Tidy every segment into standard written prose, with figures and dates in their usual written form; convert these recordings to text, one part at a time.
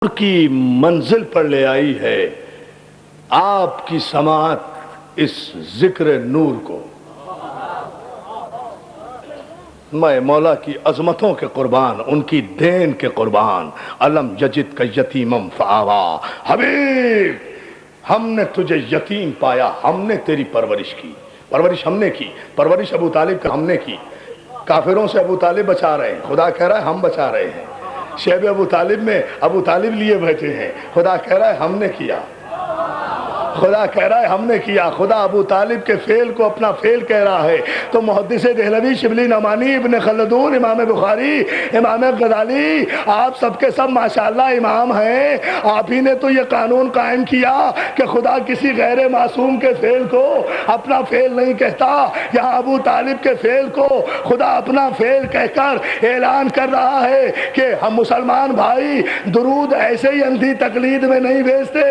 کی منزل پر لے آئی ہے آپ کی سماعت اس ذکر نور کو۔ میں مولا کی عظمتوں کے قربان، ان کی دین کے قربان، علم یجد کا یتیمم فآوا۔ حبیب، ہم نے تجھے یتیم پایا، ہم نے تیری پرورش کی۔ پرورش ہم نے کی، پرورش ابو طالب کا ہم نے کی۔ کافروں سے ابو طالب بچا رہے ہیں، خدا کہہ رہا ہے ہم بچا رہے ہیں۔ شیب ابو طالب میں ابو طالب لیے بیٹھے ہیں، خدا کہہ رہا ہے ہم نے کیا، خدا کہہ رہا ہے ہم نے کیا۔ خدا ابو طالب کے فعل کو اپنا فعل کہہ رہا ہے تو محدث دہلوی، شبلی نعمانی، ابن خلدون، امام بخاری، امام غزالی، آپ سب کے سب ماشاءاللہ امام ہیں۔ آپ ہی نے تو یہ قانون قائم کیا کہ خدا کسی غیر معصوم کے فعل کو اپنا فعل نہیں کہتا۔ یہاں ابو طالب کے فعل کو خدا اپنا فعل کہہ کر اعلان کر رہا ہے کہ ہم مسلمان بھائی درود ایسے ہی اندھی تقلید میں نہیں بھیجتے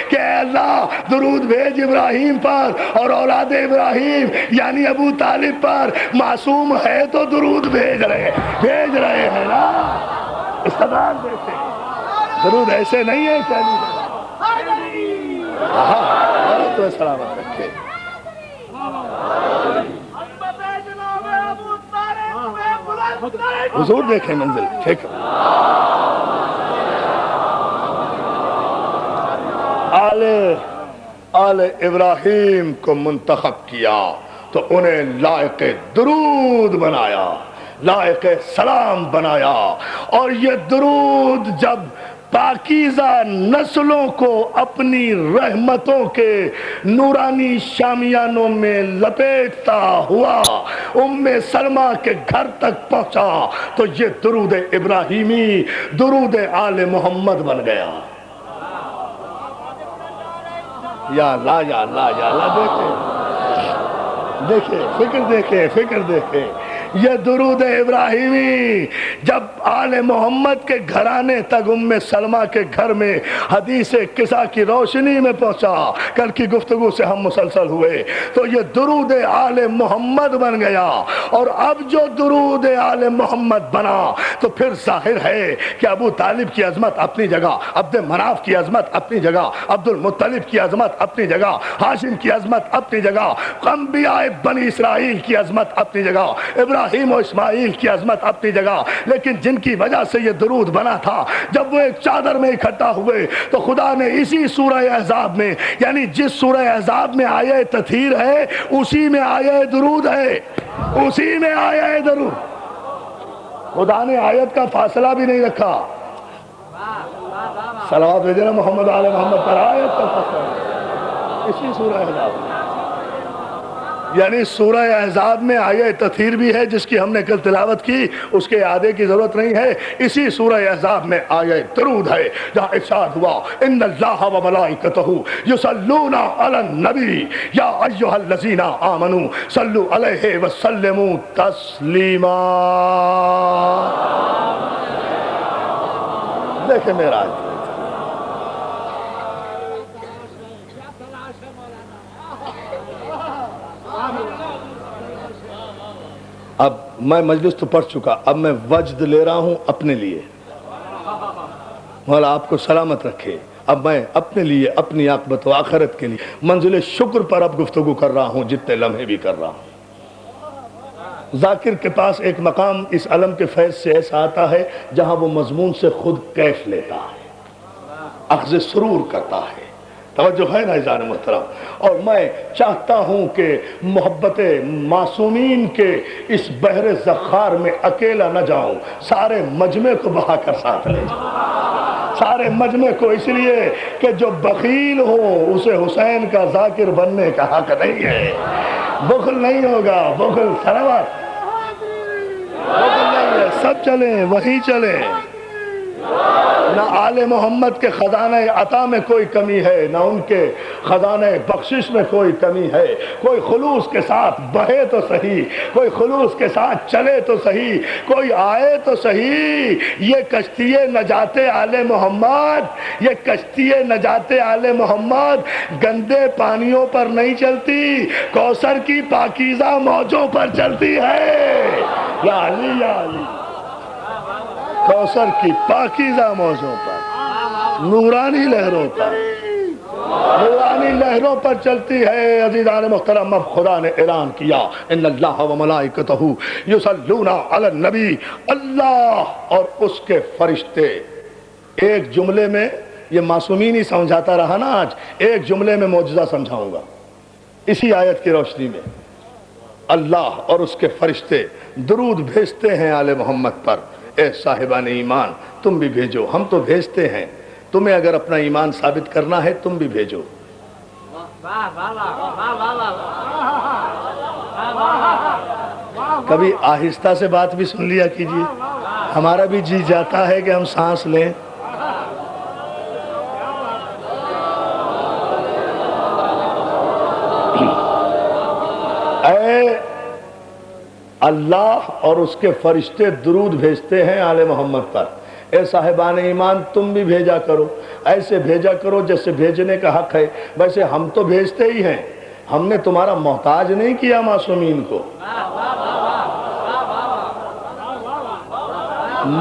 کہ اے اللہ درود بھیج ابراہیم پر اور اولاد ابراہیم یعنی ابو طالب پر، معصوم ہے تو درود بھیج رہے ہیں نا۔ استدلال دیکھیں، درود ایسے نہیں ہے تو سلامت رکھے۔ حضور دیکھیں منزل ٹھیک۔ آل ابراہیم کو منتخب کیا تو انہیں لائق درود بنایا، لائق سلام بنایا، اور یہ درود جب پاکیزہ نسلوں کو اپنی رحمتوں کے نورانی شامیانوں میں لپیٹتا ہوا ام سلمہ کے گھر تک پہنچا تو یہ درود ابراہیمی درود آل محمد بن گیا۔ یا اللہ یا اللہ یا اللہ، دیکھیں فکر دیکھیں۔ یہ درود ابراہیمی جب آل محمد کے گھرانے تک ام سلمہ کے گھر میں حدیث قصہ کی روشنی میں پہنچا، کل کی گفتگو سے ہم مسلسل ہوئے، تو یہ درود آل محمد بن گیا۔ اور اب جو درود آل محمد بنا تو پھر ظاہر ہے کہ ابو طالب کی عظمت اپنی جگہ، عبد مناف کی عظمت اپنی جگہ، عبد المطلب کی عظمت اپنی جگہ، ہاشم کی عظمت اپنی جگہ، انبیاء بنی اسرائیل کی عظمت اپنی جگہ، ابراہیم و اسماعیل کی عظمت اپنی جگہ، لیکن جن کی وجہ سے یہ درود بنا تھا جب وہ ایک چادر میں اکٹھا ہوئے تو خدا نے اسی سورہ احزاب میں، یعنی جس سورہ احزاب میں آیہ تطہیر ہے اسی میں آیہ درود ہے، اسی میں آیہ درود۔ خدا نے آیت کا فاصلہ بھی نہیں رکھا۔ صلوات بھیجنا محمد آل محمد پر، آیت کا فاصلہ اسی سورہ احزاب میں، یعنی سورہ احزاب میں آیہ تطہیر بھی ہے جس کی ہم نے کل تلاوت کی، اس کے اعادے کی ضرورت نہیں ہے۔ اسی سورہ احزاب میں آیہ درود ہے جہاں ارشاد ہوا ان اللہ و ملائکتہ یصلون علی النبی یا ایھا الذین آمنوا صلوا علیہ وسلموا تسلیما۔ دیکھیں میرا اب میں مجلس تو پڑھ چکا، اب میں وجد لے رہا ہوں اپنے لیے۔ مولا آپ کو سلامت رکھے۔ اب میں اپنے لیے، اپنی عاقبت و آخرت کے لیے منزل شکر پر اب گفتگو کر رہا ہوں، جتنے لمحے بھی کر رہا ہوں۔ ذاکر کے پاس ایک مقام اس علم کے فیض سے ایسا آتا ہے جہاں وہ مضمون سے خود کیف لیتا ہے، اخذ سرور کرتا ہے۔ توجہ ہے نا عزیزان محترم؟ اور میں چاہتا ہوں کہ محبت معصومین کے اس بحر زخار میں اکیلا نہ جاؤں، سارے مجمع کو بہا کر ساتھ لے جاؤں، سارے مجمع کو، اس لیے کہ جو بخیل ہو اسے حسین کا ذاکر بننے کا حق نہیں ہے۔ بخل نہیں ہوگا، بخل سلامت، بخل نہیں ہے، سب چلیں وہی چلیں۔ نہ آل محمد کے خزانہ عطا میں کوئی کمی ہے، نہ ان کے خزانہ بخشش میں کوئی کمی ہے۔ کوئی خلوص کے ساتھ بہے تو صحیح، کوئی خلوص کے ساتھ چلے تو صحیح، کوئی آئے تو صحیح۔ یہ کشتی نجات آل محمد، یہ کشتی نجات آل محمد گندے پانیوں پر نہیں چلتی، کوثر کی پاکیزہ موجوں پر چلتی ہے۔ یا علی یا علی، کوثر کی پاکیزہ موضوع پر نورانی لہروں پر، نورانی لہروں پر چلتی ہے۔ عزیزان محترم، اب خدا نے اعلان کیا ان اللہ و ملائکتہ یصلون علی النبی، اللہ اور اس کے فرشتے۔ ایک جملے میں، یہ معصومین ہی سمجھاتا رہا نا، آج ایک جملے میں معجزہ سمجھاؤں گا اسی آیت کی روشنی میں۔ اللہ اور اس کے فرشتے درود بھیجتے ہیں آل محمد پر۔ اے صاحبان ایمان تم بھی بھیجو، ہم تو بھیجتے ہیں، تمہیں اگر اپنا ایمان ثابت کرنا ہے تم بھی بھیجو۔ کبھی آہستہ سے بات بھی سن لیا کیجیے، ہمارا بھی جی جاتا ہے کہ ہم سانس لیں۔ اے اللہ اور اس کے فرشتے درود بھیجتے ہیں آل محمد پر۔ اے صاحبان ایمان تم بھی بھیجا کرو، ایسے بھیجا کرو جیسے بھیجنے کا حق ہے۔ ویسے ہم تو بھیجتے ہی ہیں، ہم نے تمہارا محتاج نہیں کیا معصومین کو۔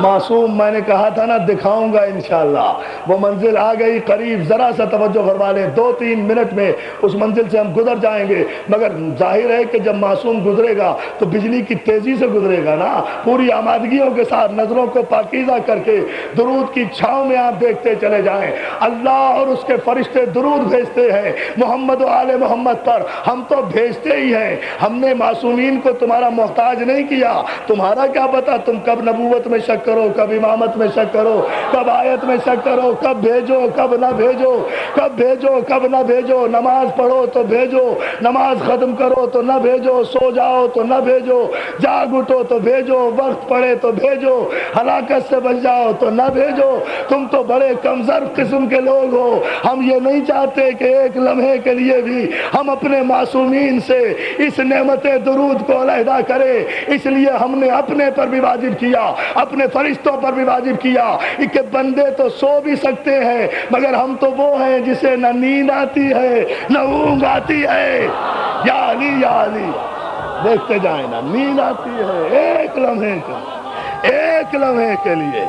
معصوم میں نے کہا تھا نا دکھاؤں گا انشاءاللہ، وہ منزل آ گئی قریب، ذرا سا توجہ فرما لیں، 2-3 منٹ میں اس منزل سے ہم گزر جائیں گے۔ مگر ظاہر ہے کہ جب معصوم گزرے گا تو بجلی کی تیزی سے گزرے گا نا، پوری آمادگیوں کے ساتھ، نظروں کو پاکیزہ کر کے درود کی چھاؤں میں آپ دیکھتے چلے جائیں۔ اللہ اور اس کے فرشتے درود بھیجتے ہیں محمد و آل محمد پر، ہم تو بھیجتے ہی ہیں۔ ہم نے معصومین کو تمہارا محتاج نہیں کیا، تمہارا کیا پتا تم کب نبوت میں شک کرو، کب امامت میں شک کرو، کب آیت میں شک کرو، کب بھیجو کب نہ بھیجو، کب بھیجو کب نہ بھیجو، نماز پڑھو تو بھیجو، نماز ختم کرو تو نہ بھیجو، سو جاؤ تو نہ بھیجو، جاگ اٹھو تو بھیجو، وقت پڑے تو بھیجو، ہلاکت سے بچ جاؤ تو نہ بھیجو۔ تم تو بڑے کمزور قسم کے لوگ ہو، ہم یہ نہیں چاہتے کہ ایک لمحے کے لیے بھی ہم اپنے معصومین سے اس نعمت درود کو علیحدہ کریں، اس لیے ہم نے اپنے پر بھی واجب کیا، اپنے فرشتوں پر بھی واجب کیا کہ بندے تو سو بھی سکتے ہیں مگر ہم تو وہ ہیں جسے نہ نیند آتی ہے نہ اونگ آتی ہے۔ یا علی یا علی، دیکھتے جائیں نا، نیند آتی ہے ایک لمحے کے لیے۔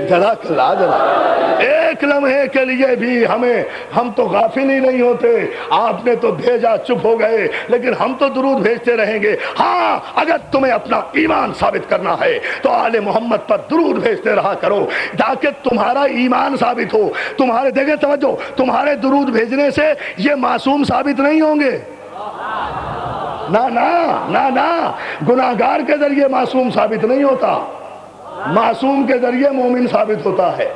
جزاک اللہ، جزاک، ایک لمحے کے لیے بھی ہم تو غافل ہی نہیں ہوتے۔ آپ نے تو بھیجا، چپ ہو گئے، لیکن ہم تو درود بھیجتے رہیں گے۔ ہاں، اگر تمہیں اپنا ایمان ثابت کرنا ہے تو آل محمد پر درود بھیجتے رہا کرو تاکہ تمہارا ایمان ثابت ہو۔ تمہارے، دیکھیں توجہ، تمہارے درود بھیجنے سے یہ معصوم ثابت نہیں ہوں گے، نہ نہ نہ نہ، گناہگار کے ذریعے معصوم ثابت نہیں ہوتا، معصوم کے ذریعے مومن ثابت ہوتا ہے،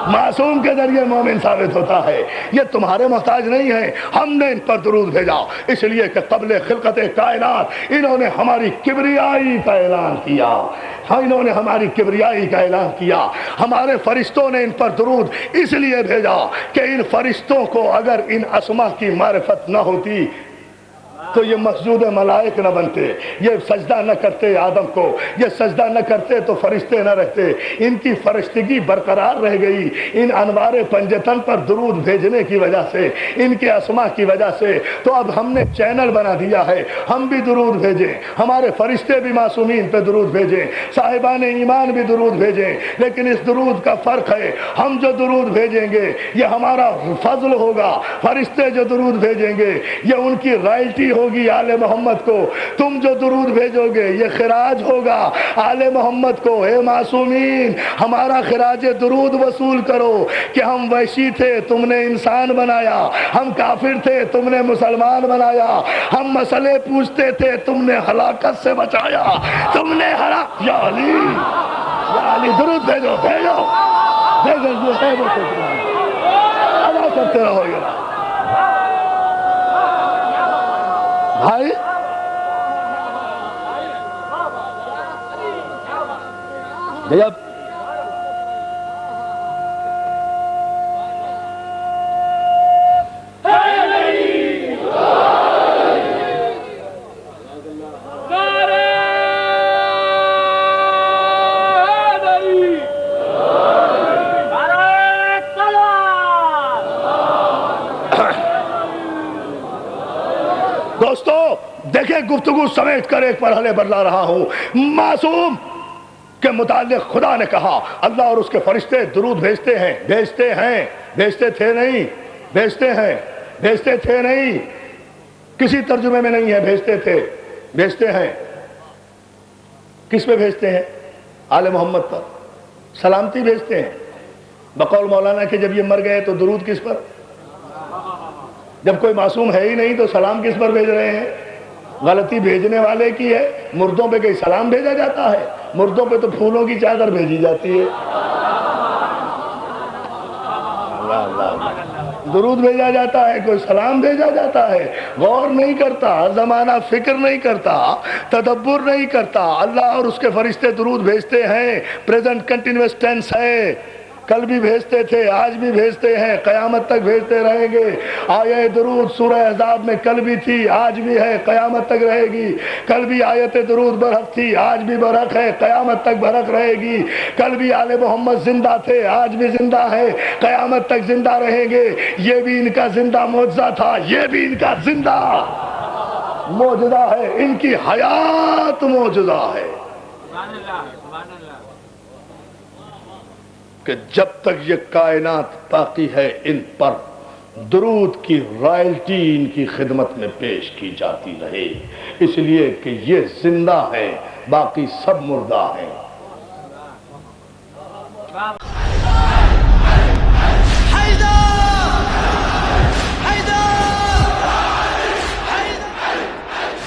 معصوم کے ذریعے مومن ثابت ہوتا ہے۔ یہ تمہارے محتاج نہیں ہے، ہم نے ان پر درود بھیجا اس لیے کہ قبل خلقت کائنات انہوں نے ہماری کبریائی کا اعلان کیا، انہوں نے ہماری کبریائی کا اعلان کیا۔ ہمارے فرشتوں نے ان پر درود اس لیے بھیجا کہ ان فرشتوں کو اگر ان اسما کی معرفت نہ ہوتی تو یہ مسجود ملائک نہ بنتے، یہ سجدہ نہ کرتے آدم کو، یہ سجدہ نہ کرتے تو فرشتے نہ رہتے۔ ان کی فرشتگی برقرار رہ گئی ان انوار پنجتن پر درود بھیجنے کی وجہ سے، ان کے اسما کی وجہ سے۔ تو اب ہم نے چینل بنا دیا ہے، ہم بھی درود بھیجیں، ہمارے فرشتے بھی معصومین پہ درود بھیجیں، صاحبان ایمان بھی درود بھیجیں، لیکن اس درود کا فرق ہے، ہم جو درود بھیجیں گے یہ ہمارا فضل ہوگا، فرشتے جو درود بھیجیں گے یہ ان کی رائلٹی ہوگی آل محمد کو، تم جو درود بھیجو گے یہ خراج ہوگا آل محمد کو۔ اے معصومین، ہمارا خراج درود وصول کرو کہ ہم وحشی تھے تم نے انسان بنایا، ہم کافر تھے تم نے مسلمان بنایا، ہم مسئلے پوچھتے تھے تم نے ہلاکت سے بچایا، تم نے یا علی یا علی، درود بھیجو بھیجو بھیجو، جو ہے وہ ادا کرتے رہو گے بھائی۔ جب دوستو دیکھیں، گفتگو سمیٹ کر ایک مرحلے پر لا رہا ہوں۔ معصوم کے متعلق خدا نے کہا اللہ اور اس کے فرشتے درود بھیجتے ہیں، بھیجتے تھے نہیں، بھیجتے تھے نہیں، کسی ترجمے میں نہیں ہے بھیجتے تھے، بھیجتے ہیں۔ کس پہ بھیجتے ہیں؟ آل محمد پر سلامتی بھیجتے ہیں۔ بقول مولانا کہ جب یہ مر گئے تو درود کس پر؟ جب کوئی معصوم ہے ہی نہیں تو سلام کس پر بھیج رہے ہیں؟ غلطی بھیجنے والے کی ہے۔ مردوں پہ کہیں سلام بھیجا جاتا ہے؟ مردوں پہ تو پھولوں کی چادر بھیجی جاتی ہے۔ درود بھیجا جاتا ہے، کوئی سلام بھیجا جاتا ہے۔ غور نہیں کرتا، زمانہ فکر نہیں کرتا، تدبر نہیں کرتا۔ اللہ اور اس کے فرشتے درود بھیجتے ہیں، پریزنٹ کنٹینیوس ٹینس ہے۔ کل بھی بھیجتے تھے، آج بھی بھیجتے ہیں، قیامت تک بھیجتے رہیں گے۔ آیت درود سورہ احزاب میں کل بھی تھی، آج بھی ہے، قیامت تک رہے گی۔ کل بھی آیت درود برحق تھی، آج بھی برحق ہے، قیامت تک برحق رہے گی۔ کل بھی آل محمد زندہ تھے، آج بھی زندہ ہے، قیامت تک زندہ رہیں گے۔ یہ بھی ان کا زندہ معجزہ تھا، یہ بھی ان کا زندہ معجزہ ہے، ان کی حیات معجزہ ہے کہ جب تک یہ کائنات باقی ہے ان پر درود کی رائلٹی ان کی خدمت میں پیش کی جاتی رہے، اس لیے کہ یہ زندہ ہے، باقی سب مردہ ہیں۔